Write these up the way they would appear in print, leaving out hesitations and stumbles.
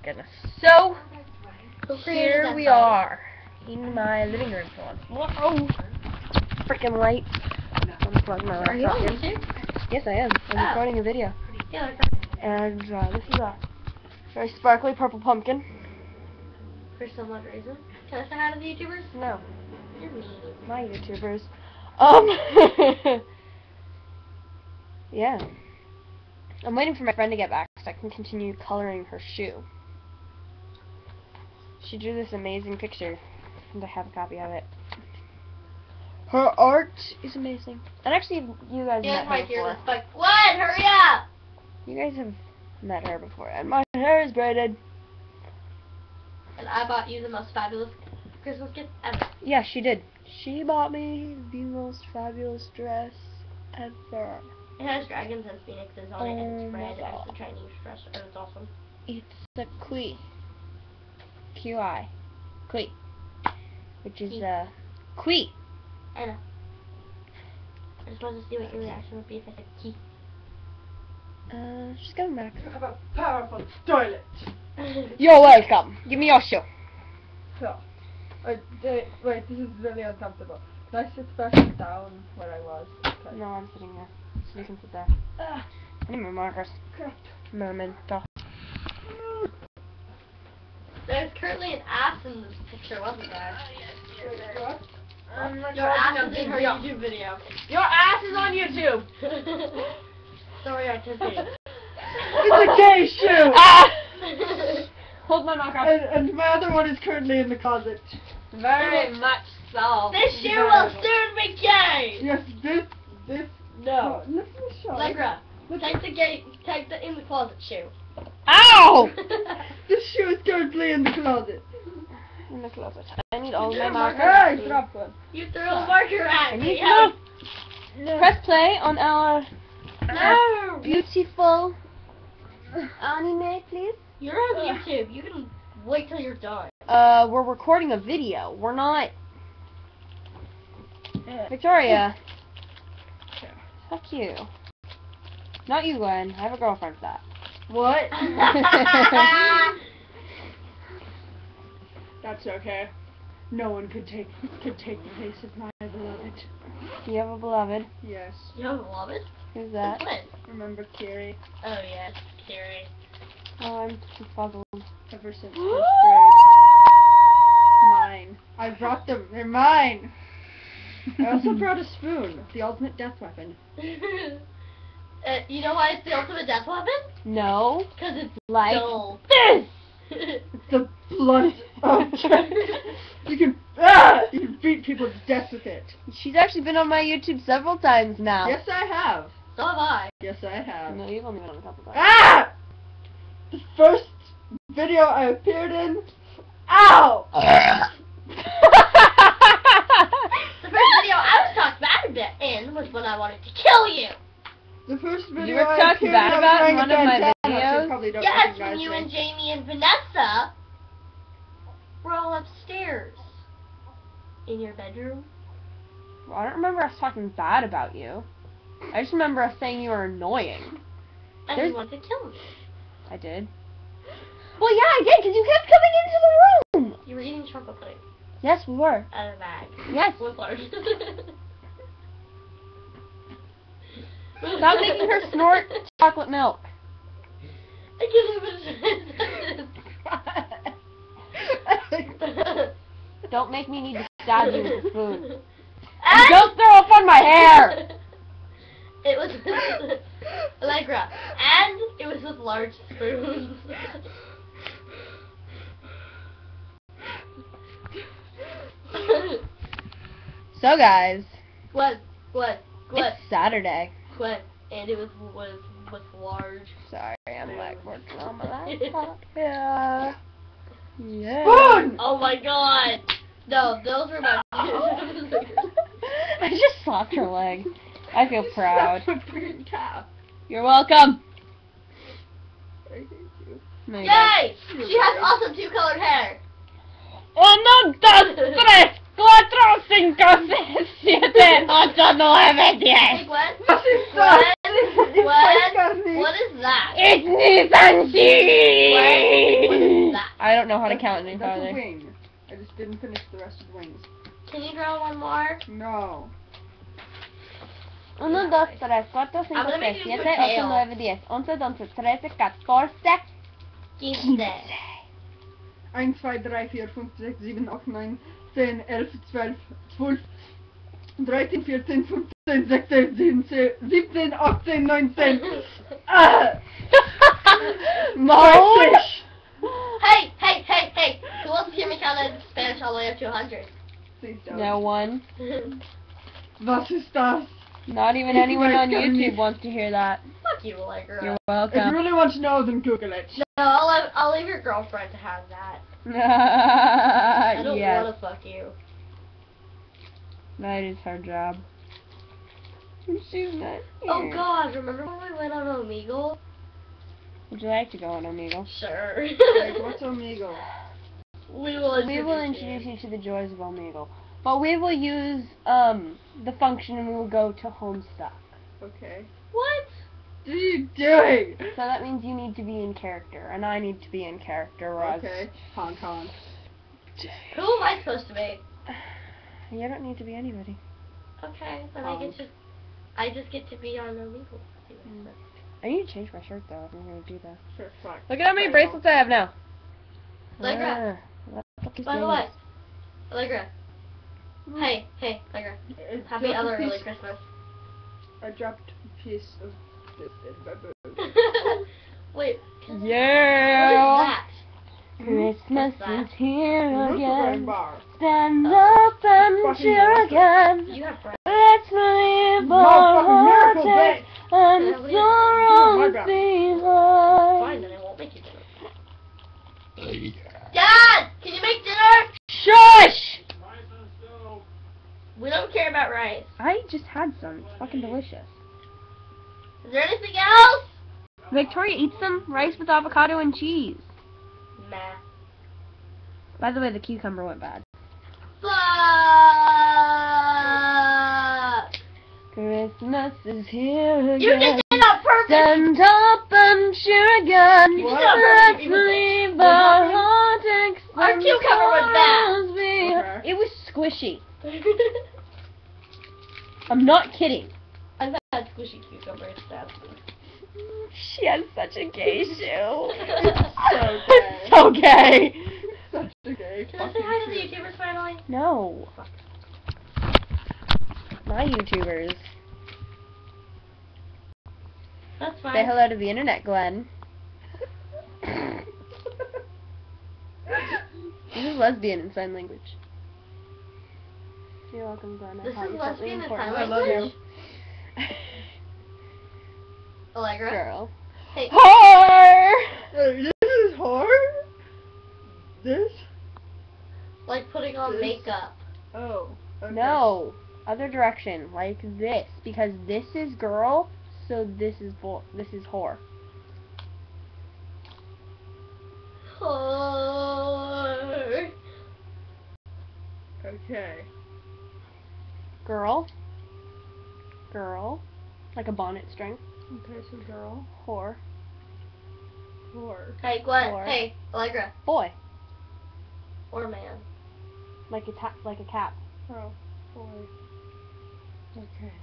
goodness. So, here we are in my living room for once. Whoa! Freaking light. Unplug my laptop. Are you on in. YouTube? Yes, I am. I'm recording a video. Yeah, And this is a very sparkly purple pumpkin. for some odd reason. Can I say hi to the YouTubers? No. You're mean. My YouTubers. Yeah. I'm waiting for my friend to get back so I can continue coloring her shoe. She drew this amazing picture, and I have a copy of it. Her art is amazing. And actually, you guys met her before. What? Hurry up! You guys have met her before, and my hair is braided. And I bought you the most fabulous Christmas gift ever. Yeah, she did. She bought me the most fabulous dress ever. It has dragons and phoenixes on it, and it's Oh red, my and it's God. a Chinese dress, and it's awesome. It's the Kui. Q-I. Kui. Which is, Kui. I know. I just wanted to see what your reaction would be if I said key. She's coming back. You have a powerful toilet. You're welcome. Give me your shoe. So, wait, this is really uncomfortable. Can I sit back down where I was? Okay. No, I'm sitting there. So you can sit there. I need my markers. Crap. Memento. There's currently an ass in this picture, wasn't there? What? Your ass is in her YouTube video. Your ass is on YouTube! Sorry, I took it. It's a gay shoe! Ah! Hold my marker. And my other one is currently in the closet. Very much so. This shoe will soon be gay! Yes, this. No. Let me show. Allegra, take the in the closet shoe. Ow! This shoe is currently in the closet. In the closet. I need all my markers. Hey, drop one. You threw a marker at I me. need to press play on our No! beautiful anime, please. You're on YouTube. You can wait till you're done. We're recording a video. We're not. Victoria. Fuck you. Not you, Glenn. I have a girlfriend for that. What? That's okay. No one could take the place of my beloved. Do you have a beloved? Yes. You have a beloved? Who's that? What? Remember Kiri? Oh, yes. Carrie. Oh, I'm puzzled. Ever since first grade. Mine. I brought them. They're mine. I also brought a spoon. The ultimate death weapon. You know why it's the ultimate death weapon? No. Because it's Like dull. this! It's the blunt object. You can beat people to death with it. She's actually been on my YouTube several times now. Yes, I have. So have I. Yes, I have. No, you've only been on a couple times. Ah! The first video I appeared in. Ow! The first video I was talked bad in was when I wanted to kill you. The first video You were I talked appeared bad in, about I in was one of wearing a my bandana, so you videos? probably don't Yes, recognize when you me. and Jamie and Vanessa were all upstairs in your bedroom. Well, I don't remember us talking bad about you. I just remember us saying you were annoying. And you wanted to kill me. I did. Well, yeah, I did, because you kept coming into the room. You were eating chocolate pudding Yes, we were. out of a bag. Yes. With large. Stop making her snort chocolate milk. I can't even. Don't make me need to stab you with the spoon. And And don't throw up on my hair! It was Allegra, and it was with large spoons. So, guys, What? it's Saturday. And it was large. Sorry, I'm like working on my laptop. Yeah. Yeah. Spoon! Oh my god! No, those were my. I just slapped her leg. I feel proud. Slap a freaking calf. You're welcome. I hate you. No, you Yay! She has awesome two-colored hair. don't. 1, 2, 3, 4, 5, 6, 7, 8, 9, 10. Hey, Gwen? It's What is that? It's Nissan. What? don't know how to count any That's farther. a wing. I just didn't finish the rest of the wings. Can you draw one more? No. 1, 2, 3, 4, 5, 6, 7, 8, 9, 10, 11, 12, 13, 14, 15. 1, 2, 3, 4, 5, 6, 7, 8, 9, 10, 11, 12, 12, 13, 14, 15, 16, 17, 18, 19. March! Hey! Who wants to hear me count in Spanish all the way up to 100? Please don't. No one. Was ist das? Not even anyone on YouTube wants to hear that. Fuck you, Allegra. You're If welcome. you really want to know, then Google it. No, I'll leave your girlfriend to have that. I don't Yes, want to fuck you. that is her job. She's not here. Oh god, remember when we went on Omegle? Would you like to go on Omegle? Sure. Like, what's Omegle? We will introduce you to the joys of Omegle. But we will use the function and we will go to Homestuck. Okay. What? What are you doing? So that means you need to be in character, and I need to be in character, Roz. Okay. HoNk HoNk. Who am I supposed to be? You don't need to be anybody. Okay, then I just get to be on Omegle. I need to change my shirt though if I'm going to do that. Sure, fuck. Look at how many bracelets I have now. Allegra. What the fuck is By the doing way, this? Allegra. Hey, Allegra. Happy other early Christmas. I dropped a piece of this in my boob. Wait. Yeah! What is that? Christmas What's that? is here again. Bar. Stand up and Fucking cheer miracle. again. You have bread. Let's leave our Motherfucking miracle, heartaches Yeah, and leave it. sorrows Yeah, behind. Fine, then I won't make you dinner. Dad! Can you make dinner? Shush! We don't care about rice. I just had some. It's fucking delicious. Is there anything else? Victoria eats some rice with avocado and cheese. Nah. By the way, the cucumber went bad. Fuck! Christmas is here again. You just did on purpose! Stand up and cheer again. You did on purpose. Let's leave our heartaches Our and cucumber went bad. sorrows behind. Okay. It was squishy. I'm not kidding. I've had squishy cucumbers, that's She has such a gay shoe. So gay. So gay. Such a gay Can I say hi to the YouTubers finally? No. My YouTubers. That's fine. Say hello to the internet, Glenn. This is lesbian in sign language. You're welcome, Glenn. I This taught is you something lesbian in important. sign I love language? you. Allegra? Girl. Hey. Whore! This is hard? This? Like putting on This? makeup. Oh. Okay. No. Other direction. Like this. Because this is girl, so this is whore. Whore. Okay. Girl. Girl. Like a bonnet string. Okay, so girl. Whore. Whore. Hey, Glenn. Whore. Hey, Allegra. Boy. Or man. Like a cap. Oh. Boy. Okay.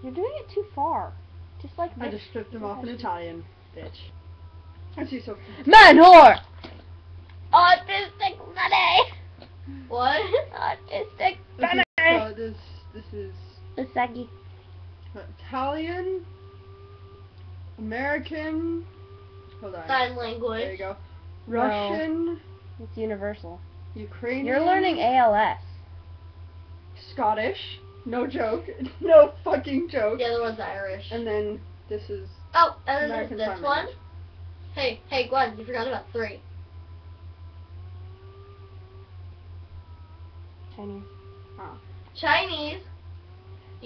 You're doing it too far. Just like I this. just flipped them off in Italian, bitch. I see so. Man whore! Autistic bunny! What? Autistic This bunny! is, this is Usagi. Italian, American. Hold on. Sign language. There you go. Russian, It's universal. Ukrainian. You're learning ALS. Scottish. No joke. No fucking joke. The other one's Irish. And then this is Oh, and then American there's Sign this one. Language. Hey, Glenn, you forgot about 3. Chinese. Chinese.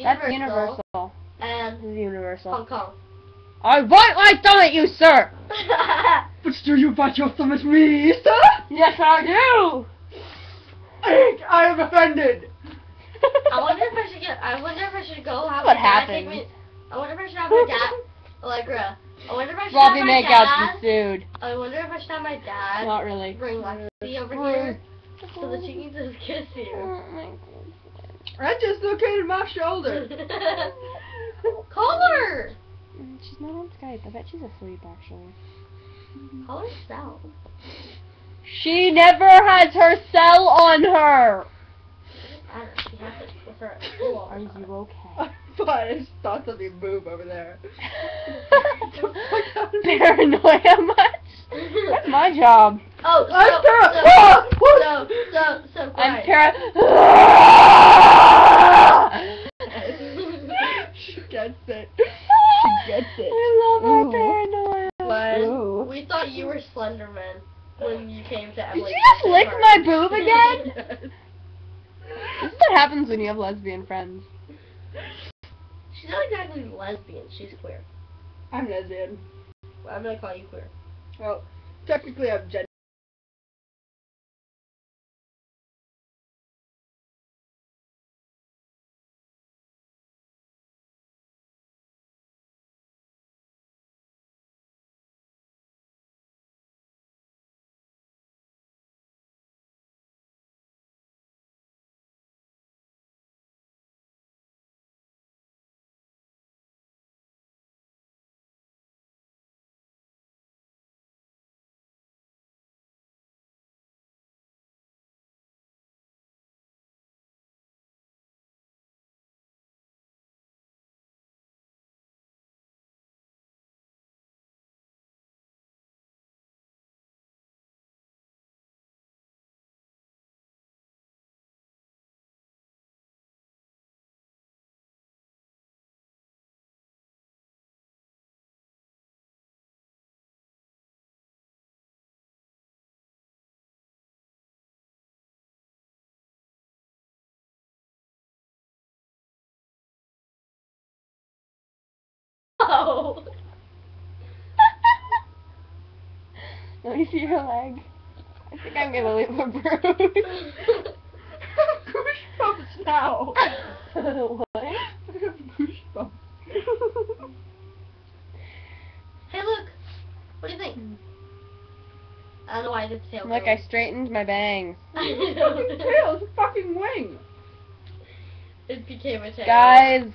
That's universal. And This is universal. Hong Kong. I want my thumb at you, sir! But do you want your thumb at me, sir? Yes, I do! I am offended. I wonder if I should go have What my dad happened? take me. I wonder if I should have my dad, Allegra, I wonder if I should Sloppy have my makeouts dad. ensued. I wonder if I should have my dad. Not really. Bring Lexi over here so that she can just kiss you. Oh my god. I just located my shoulder. Call her. She's not on Skype. I bet she's asleep actually. Call her cell. She never has her cell on her. I don't know. She has it with her at school all Are the you time. okay? But I just thought something move over there. Paranoia much? That's my job. Oh, so I'm quiet. She gets it. She gets it. I love her Ooh. paranoia. When we thought you were Slenderman when you came to Did Emily's you just lick birthday my party. boob again? Yes. This is what happens when you have lesbian friends. She's not exactly lesbian, she's queer. I'm lesbian. Well, I'm gonna call you queer. Well, technically I'm gender. Oh! Let me see your leg. I think I'm gonna leave a bruise. Goosebumps now. What? I have goosebumps. Hey, look! What do you think? I don't know why I did tail. Look, I straightened my bangs. Fucking tail, it's a fucking wing. It became a tail. Guys,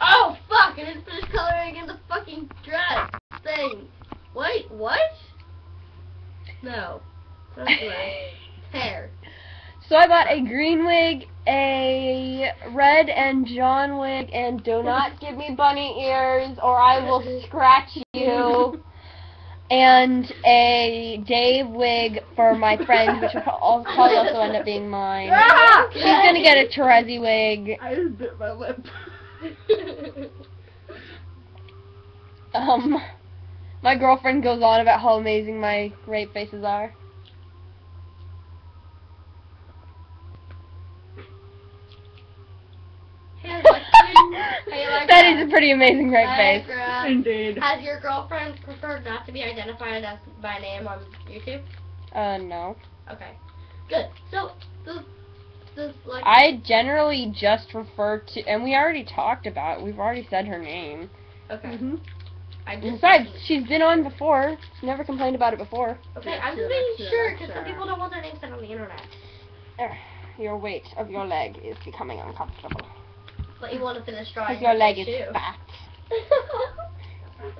Oh, fuck! I didn't finish coloring in the fucking dress thing. Wait, what? No. That's right. Hair. so I bought a green wig, a red and John wig, and do not give me bunny ears or I will scratch you, and a Dave wig for my friend, which will probably also end up being mine. Ah! She's gonna get a Terezi wig. I just bit my lip. My girlfriend goes on about how amazing my rape faces are. Hey, Lexi. Hey, Alexa. That is a pretty amazing rape face. Alexa. Indeed. Has your girlfriend preferred not to be identified as by name on YouTube? No. Okay. Good. So, like... I generally just refer to, and we already talked about it, we've already said her name. Okay. Mm-hmm. I'm just Besides, making- she's been on before. She never complained about it before. Okay, I'm just making sure, because some people don't want their names said on the internet. Your weight of your leg is becoming uncomfortable. But you want to finish drawing Because your leg shoe. is fat.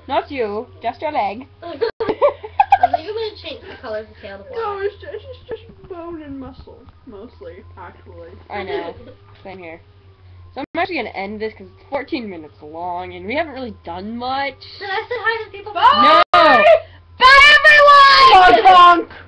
Not you, just your leg. I think I'm going to change the colors of tail to black. No, it's just bone and muscle, mostly, actually. I know. Same here. So I'm actually going to end this because it's 14 minutes long and we haven't really done much. Did I say hi to people? Bye! No! Bye everyone! HoNk HoNk!